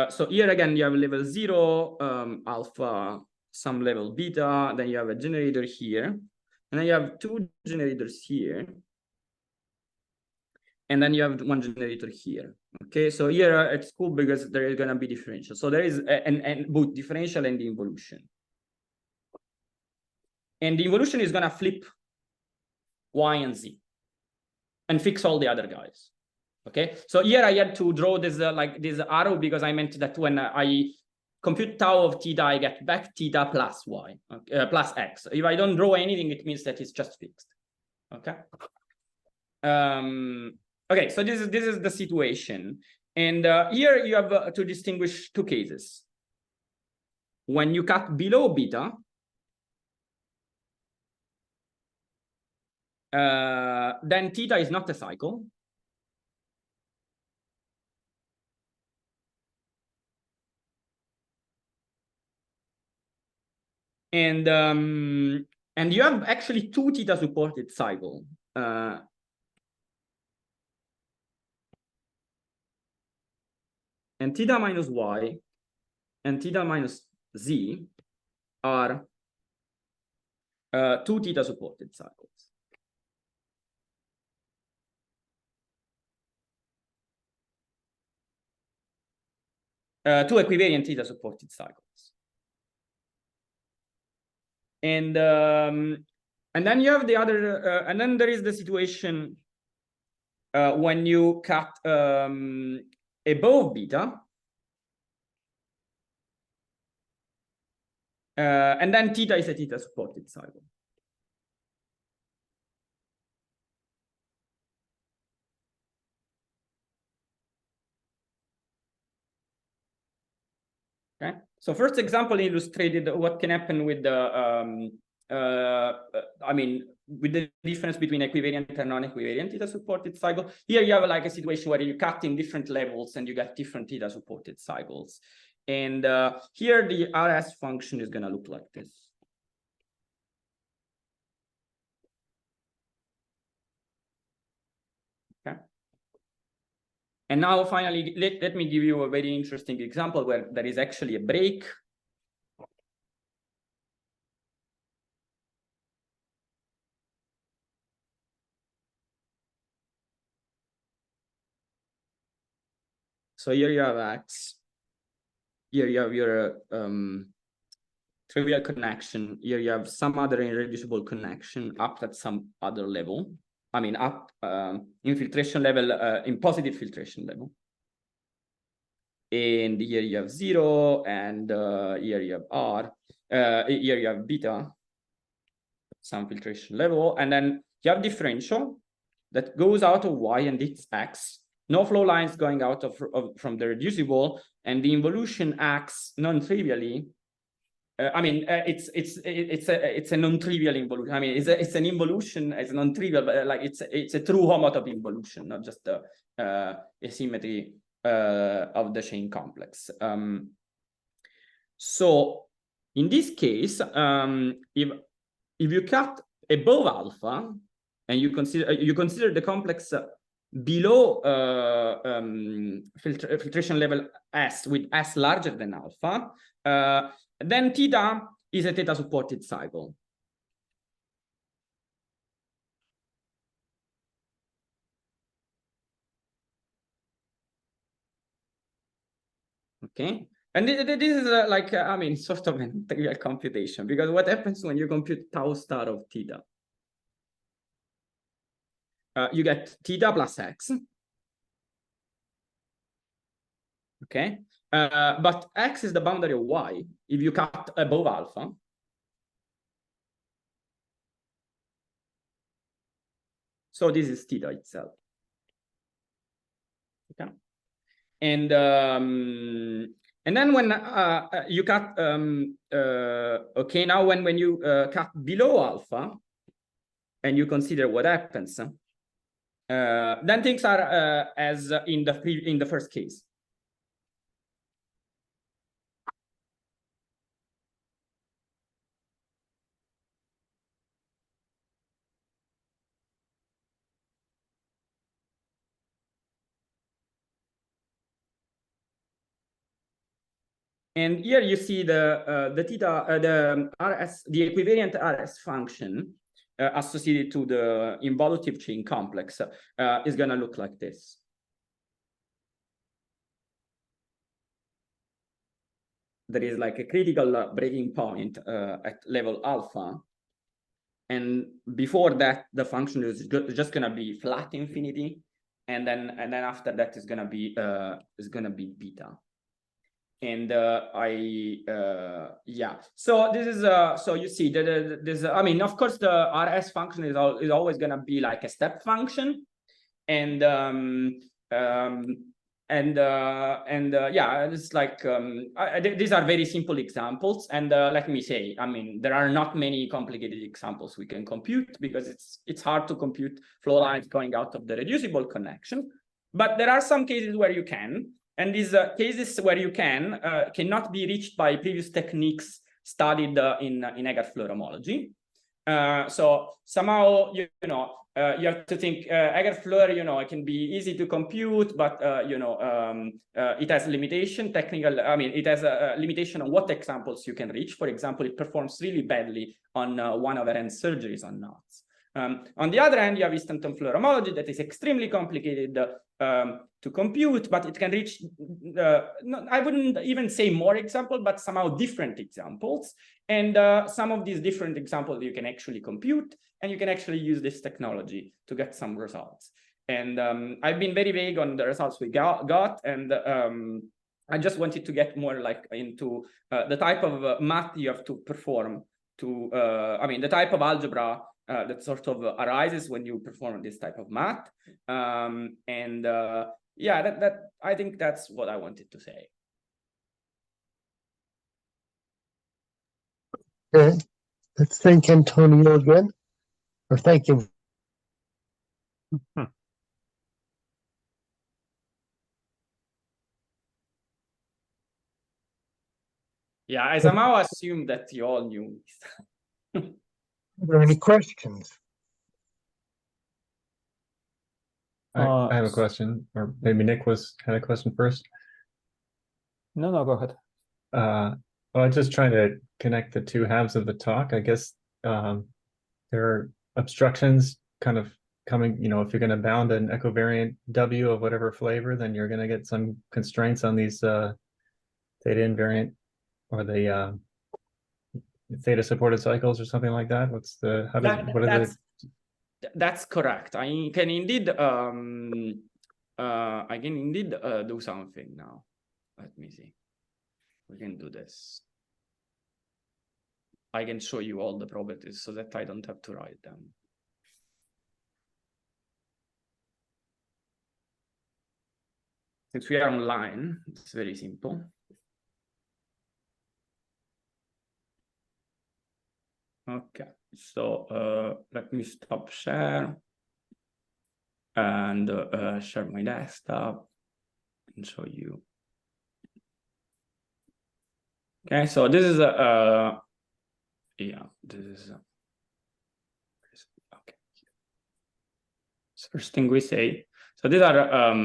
[SPEAKER 1] So here again, you have level 0, alpha, some level beta, then you have a generator here, and then you have 2 generators here, and then you have 1 generator here. Okay, so here it's cool because there is going to be differential. So there is both differential and the involution. And the involution is going to flip y and z and fix all the other guys. Okay, so here I had to draw this like this arrow because I meant that when I compute tau of theta, I get back theta plus y, plus x. If I don't draw anything, it means that it's just fixed. Okay. Okay, so this is the situation, and here you have to distinguish 2 cases. When you cut below beta, then theta is not a cycle. And you have actually 2 theta supported cycle. And theta minus y and theta minus z are 2 theta supported cycles. Two equivariant theta supported cycles. And then you have the other, and then there is the situation when you cut above beta. And then theta is a theta supported cycle. Okay, so first example illustrated what can happen with the I mean, with the difference between equivariant and non-equivariant theta supported cycle. Here you have like a situation where you cut in different levels and you get different theta supported cycles. And here the RS function is going to look like this. Okay. And now finally, let me give you a very interesting example where there is actually a break. So here you have X. Here you have your trivial connection. Here you have some other irreducible connection up at some other level. I mean, up in filtration level, in positive filtration level. And here you have 0, and here you have R. Here you have beta, some filtration level. And then you have differential that goes out of Y and it's X. No flow lines going out from the reducible, and the involution acts non-trivially. I mean, it's a non-trivial involution. I mean, it's an involution. It's non-trivial, but like it's a true homotopy involution, not just a symmetry of the chain complex. So in this case, if you cut above alpha and you consider the complex below filtration level S with S larger than alpha, then theta is a theta supported cycle. Okay, and this is like, I mean, sort of a trivial computation, because what happens when you compute tau star of theta? You get theta plus X. Okay, but X is the boundary of Y if you cut above alpha. So this is theta itself. Okay, and then when you cut okay, now when you cut below alpha and you consider what happens, then things are as in the first case. And here you see the theta, the RS, the equivariant RS function associated to the involutive chain complex is going to look like this. There is like a critical breaking point at level alpha, and before that the function is just going to be flat infinity, and then after that is going to be beta. And yeah, so this is so you see that this, I mean, of course the RS function is always going to be like a step function, and yeah, it's like these are very simple examples, and let me say, I mean, there are not many complicated examples we can compute, because it's hard to compute flow lines going out of the reducible connection, but there are some cases where you can. And these cases where you cannot be reached by previous techniques studied in Eger-Floer homology. So somehow, you have to think Eger-Floer, it can be easy to compute, but it has limitation, technical. I mean, it has a limitation on what examples you can reach. For example, it performs really badly on 1/n surgeries on knots. On the other hand, you have instanton Floer homology that is extremely complicated to compute, but it can reach, I wouldn't even say more examples, but somehow different examples. And some of these different examples you can actually compute, and you can actually use this technology to get some results. And I've been very vague on the results we got, and I just wanted to get more like into the type of math you have to perform to, I mean, the type of algebra that sort of arises when you perform this type of math. Yeah, that I think that's what I wanted to say.
[SPEAKER 2] Okay, let's thank Antonio again, or thank him.
[SPEAKER 1] Yeah, I somehow assumed that you all knew this.
[SPEAKER 2] Are there any questions?
[SPEAKER 3] I have a question, or maybe Nick had a question first.
[SPEAKER 4] No, go ahead.
[SPEAKER 3] Well, I'm just trying to connect the two halves of the talk. I guess there are obstructions kind of coming, you know, if you're going to bound an equivariant W of whatever flavor, then you're going to get some constraints on these theta invariant or the theta supported cycles or something like that. What's the, how does, what are the...
[SPEAKER 1] That's correct. I can indeed do something now. Let me see. We can do this. I can show you all the properties so that I don't have to write them. Since we are online, it's very simple. Okay, so let me stop share and share my desktop and show you. Okay, so this is a yeah, this is okay. So first thing we say, so these are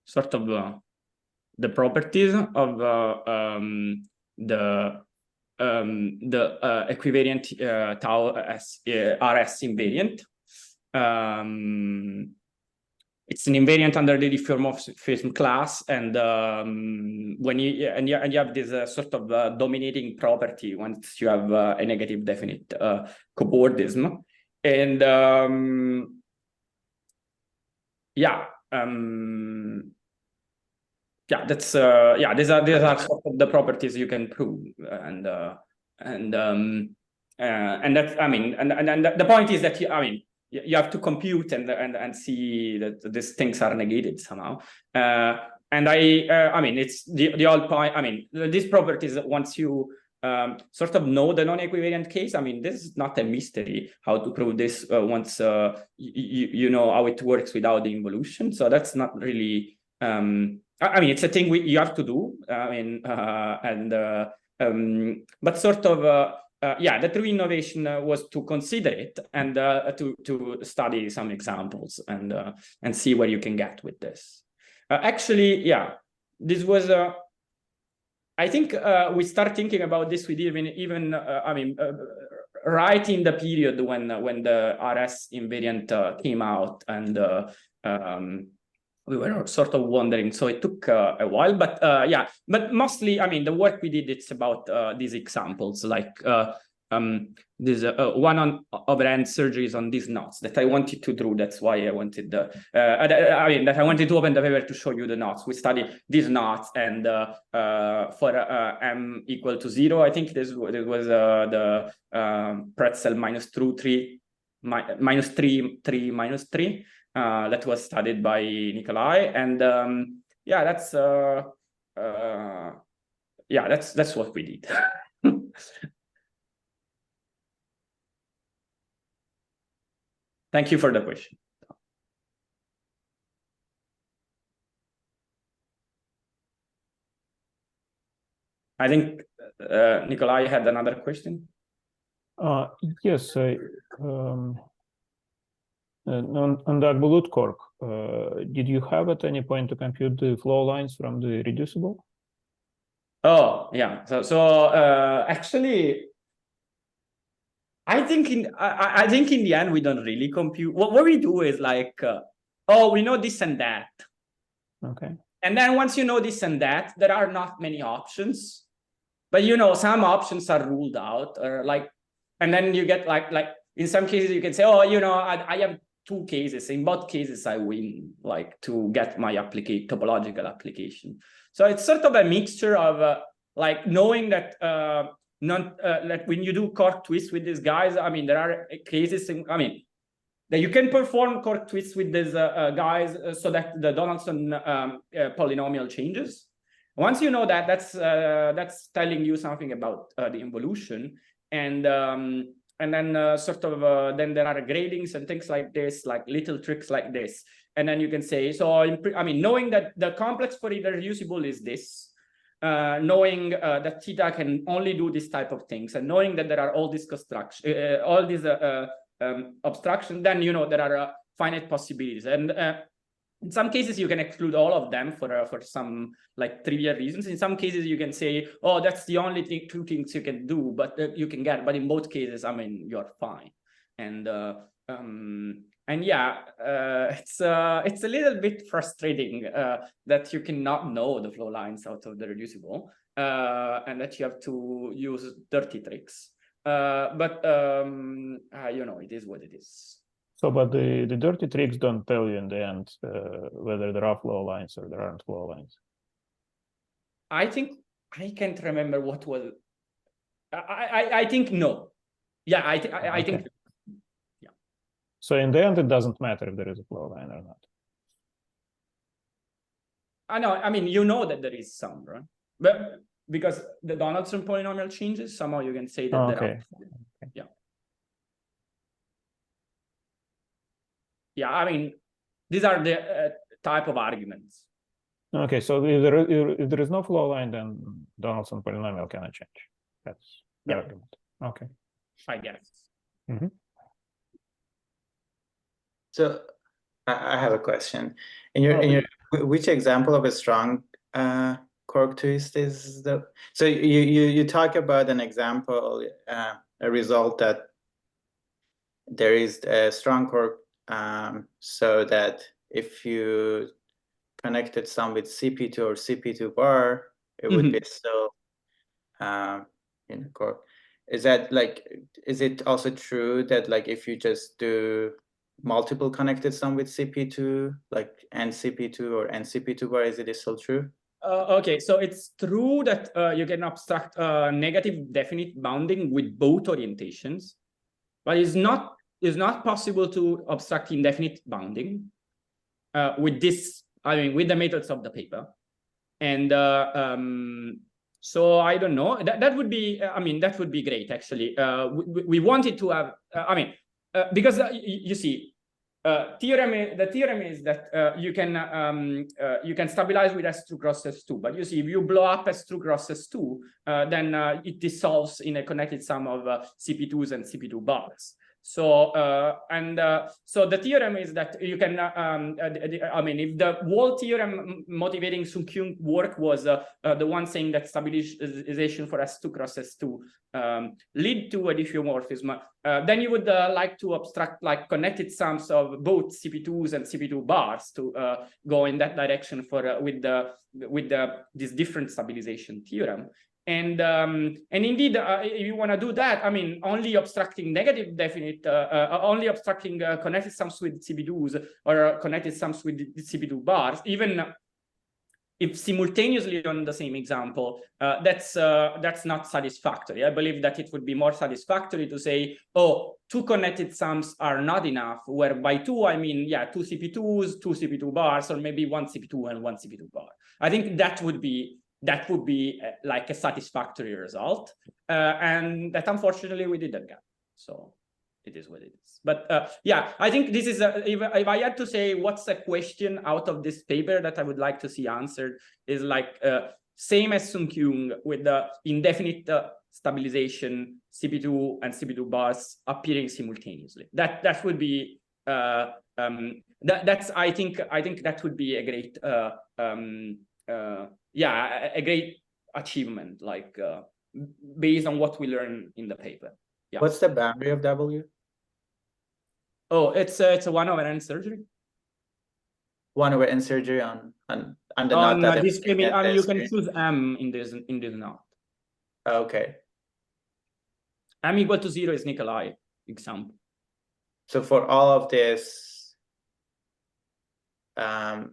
[SPEAKER 1] sort of the properties of the equivariant tau RS invariant. It's an invariant under the diffeomorphism class, and when you have this sort of dominating property once you have a negative definite cobordism, and yeah. Yeah, that's these are sort of the properties you can prove, and that's, I mean, and the point is that you have to compute and see that these things are negated somehow. And I mean, it's the whole point. I mean, these properties, once you sort of know the non-equivariant case, I mean, this is not a mystery how to prove this once you know how it works without the involution. So that's not really. I mean, it's a thing you have to do. I mean, but sort of, yeah, the true innovation was to consider it and to study some examples and see where you can get with this. Actually, yeah, this was. I think we start thinking about this with even I mean, right in the period when the RS invariant came out, and we were sort of wondering, so it took a while, but yeah, but mostly, I mean, the work we did, it's about these examples, like this one on overhand surgeries on these knots that I wanted to draw. That's why I wanted I mean, that I wanted to open the paper to show you the knots. We study these knots, and for m equal to 0, I think this was the pretzel minus 3 minus 3. That was studied by Nikolai, and yeah, that's what we did. Thank you for the question. I think Nikolai had another question.
[SPEAKER 4] Yes, on the Agbolut cork, did you have at any point to compute the flow lines from the reducible?
[SPEAKER 1] Oh, yeah. So actually, I think in the end we don't really compute. What we do is like, oh, we know this and that.
[SPEAKER 4] Okay.
[SPEAKER 1] And then once you know this and that, there are not many options. But you know, some options are ruled out, or like, and then you get like in some cases you can say, oh, you know, I have two cases. In both cases, I win, like, to get my topological application. So it's sort of a mixture of like knowing that like when you do cork twists with these guys, I mean, there are cases, that you can perform cork twists with these guys so that the Donaldson polynomial changes. Once you know that, that's telling you something about the involution, and then sort of then there are gradings and things like this, like little tricks like this, and then you can say, so knowing that the complex for irreducible is this, knowing that theta can only do this type of things, and knowing that there are all these construction, all these obstruction, then you know there are finite possibilities, and in some cases you can exclude all of them for some like trivial reasons. In some cases you can say, oh, that's the only two things you can do, but you can get. But in both cases, I mean, you're fine. And yeah, it's a little bit frustrating that you cannot know the flow lines out of the reducible, and that you have to use dirty tricks. But you know, it is what it is.
[SPEAKER 4] So, but the dirty tricks don't tell you in the end whether there are flow lines or there aren't flow lines.
[SPEAKER 1] I think I can't remember what was. I think no. Yeah, I think. Yeah.
[SPEAKER 4] So in the end, it doesn't matter if there is a flow line or not.
[SPEAKER 1] I know. I mean, you know that there is some, right? But because the Donaldson polynomial changes, somehow you can say that there are. Yeah. Yeah, I mean, these are the type of arguments.
[SPEAKER 4] Okay, so if there is no flow line, then Donaldson polynomial cannot change. That's the argument. Okay.
[SPEAKER 1] I guess.
[SPEAKER 4] Mm-hmm.
[SPEAKER 5] So I have a question. In your which example of a strong cork twist is the? So you talk about an example, a result that there is a strong cork, so that if you connected some with CP2 or CP2 bar, it would be still in a cork. Is that like? Is it also true that like if you just do multiple connected sum with CP2, like NCP2 or NCP2 bar, is it still true?
[SPEAKER 1] Okay, so it's true that you can abstract negative definite bounding with both orientations, but it's not possible to abstract indefinite bounding with this. I mean, with the methods of the paper, and so I don't know. That would be. I mean, that would be great actually. We wanted to have. Because you see, the theorem is that you can stabilize with S2 cross S2, but you see, if you blow up S2 cross S2, then it dissolves in a connected sum of CP2s and CP2 bars. So so the theorem is that you can. I mean, if the whole theorem motivating Sun Kyung work was the one saying that stabilization for S2 cross S2 lead to a diffeomorphism, then you would like to abstract like connected sums of both CP2s and CP2 bars to go in that direction for with this different stabilization theorem. And indeed, if you want to do that, I mean, only abstracting negative definite, only abstracting connected sums with CP2s or connected sums with CP2 bars, even if simultaneously on the same example, that's not satisfactory. I believe that it would be more satisfactory to say, oh, two connected sums are not enough, where by two, I mean, yeah, two CP2s, two CP2 bars, or maybe one CP2 and one CP2 bar. I think that would be like a satisfactory result, and that unfortunately we didn't get. So it is what it is. But yeah, I think this is if I had to say what's a question out of this paper that I would like to see answered is like same as Sun Kyung with the indefinite stabilization CP2 and CP2 bars appearing simultaneously. That would be that's I think that would be a great yeah, a great achievement, like based on what we learn in the paper. Yeah.
[SPEAKER 5] What's the boundary of W?
[SPEAKER 1] Oh, it's a 1 over n surgery.
[SPEAKER 5] 1 over n surgery on the
[SPEAKER 1] On
[SPEAKER 5] knot.
[SPEAKER 1] this, I mean, you can choose M in this knot.
[SPEAKER 5] Okay.
[SPEAKER 1] M equal to 0 is Nikolai example.
[SPEAKER 5] So for all of this, the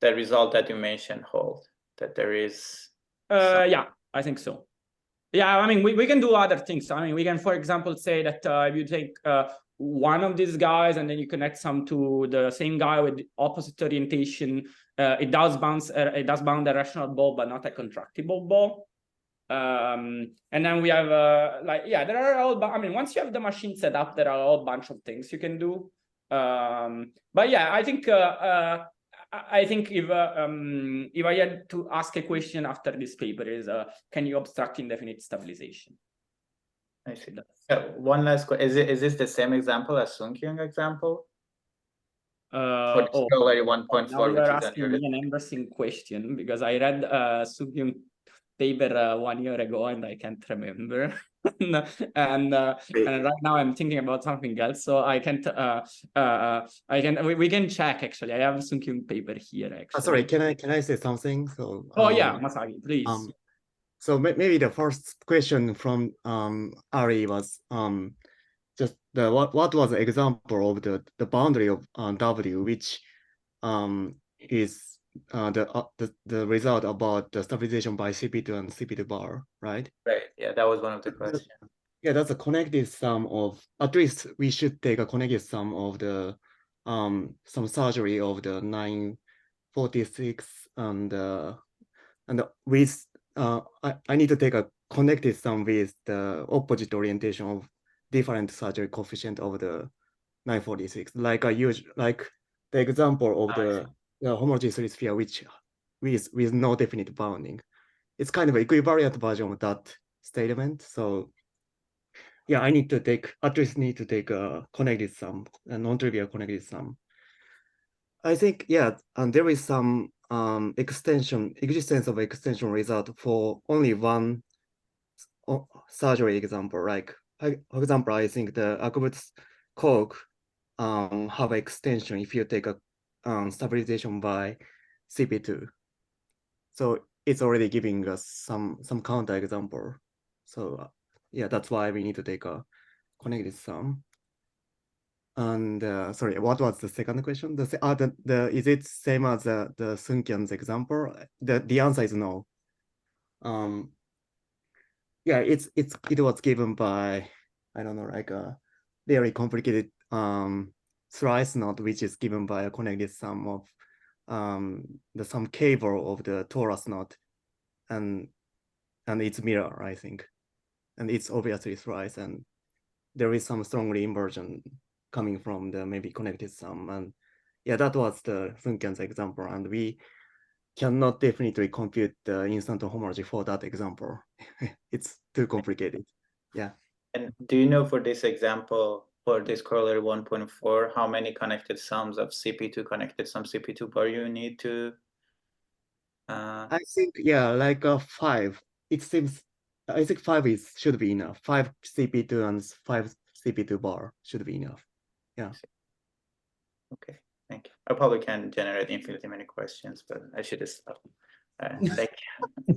[SPEAKER 5] result that you mentioned hold, that there is
[SPEAKER 1] Yeah, I think so. Yeah, I mean, we can do other things. I mean, we can, for example, say that if you take one of these guys and then you connect some to the same guy with opposite orientation, it does bound a rational ball, but not a contractible ball. And then we have like, yeah, there are all, I mean, once you have the machine set up, there are a whole bunch of things you can do. But yeah, I think if I had to ask a question after this paper is, can you obstruct indefinite stabilization?
[SPEAKER 5] I see. One last question: is this the same example as Sung-Kyung example? For the Floer 1.4,
[SPEAKER 1] now you are
[SPEAKER 5] which is
[SPEAKER 1] asking me an embarrassing question because I read Sung-Kyung paper 1 year ago and I can't remember. and right now I'm thinking about something else, so I can't. We can check actually. I have Sung-Kyung paper here actually.
[SPEAKER 6] Sorry, can I say something? So
[SPEAKER 1] yeah, Masagi, please.
[SPEAKER 6] So maybe the first question from Ari was just what was the example of the boundary of W, which is the result about the stabilization by CP2 and CP2 bar, right?
[SPEAKER 5] Right. Yeah, that was one of the questions.
[SPEAKER 6] Yeah, that's a connected sum of, at least we should take a connected sum of the some surgery of the 946 and with I need to take a connected sum with the opposite orientation of different surgery coefficient of the 946, like a huge, like the example of the homology 3 sphere, which with no definite bounding. It's kind of equivalent version of that statement. So yeah, I need to take, at least need to take a connected sum, a non-trivial connected sum. I think, yeah, and there is some existence of extension result for only one surgery example. Like, for example, I think the Akubut's cork have extension if you take a stabilization by CP2. So it's already giving us some counter example. So yeah, that's why we need to take a connected sum. And sorry, what was the second question? Is it same as the Sung-Kyung's example? The answer is no. Yeah, it was given by, I don't know, like a very complicated slice knot, which is given by a connected sum of some cable of the torus knot, and its mirror, I think, and it's obviously slice, and there is some strongly inversion coming from the maybe connected sum, and yeah, that was the Sung-Kyung's example, and we cannot definitely compute the instanton homology for that example. It's too complicated. Yeah.
[SPEAKER 5] And do you know for this example, for this corollary 1.4, how many connected sums of CP2 connected sum CP2 bar you need to?
[SPEAKER 6] I think, yeah, like 5. It seems, I think 5 should be enough. 5 CP2 and 5 CP2 bar should be enough. Yeah.
[SPEAKER 5] Okay, thank you. I probably can't generate infinitely many questions, but I should have stopped. Thank you.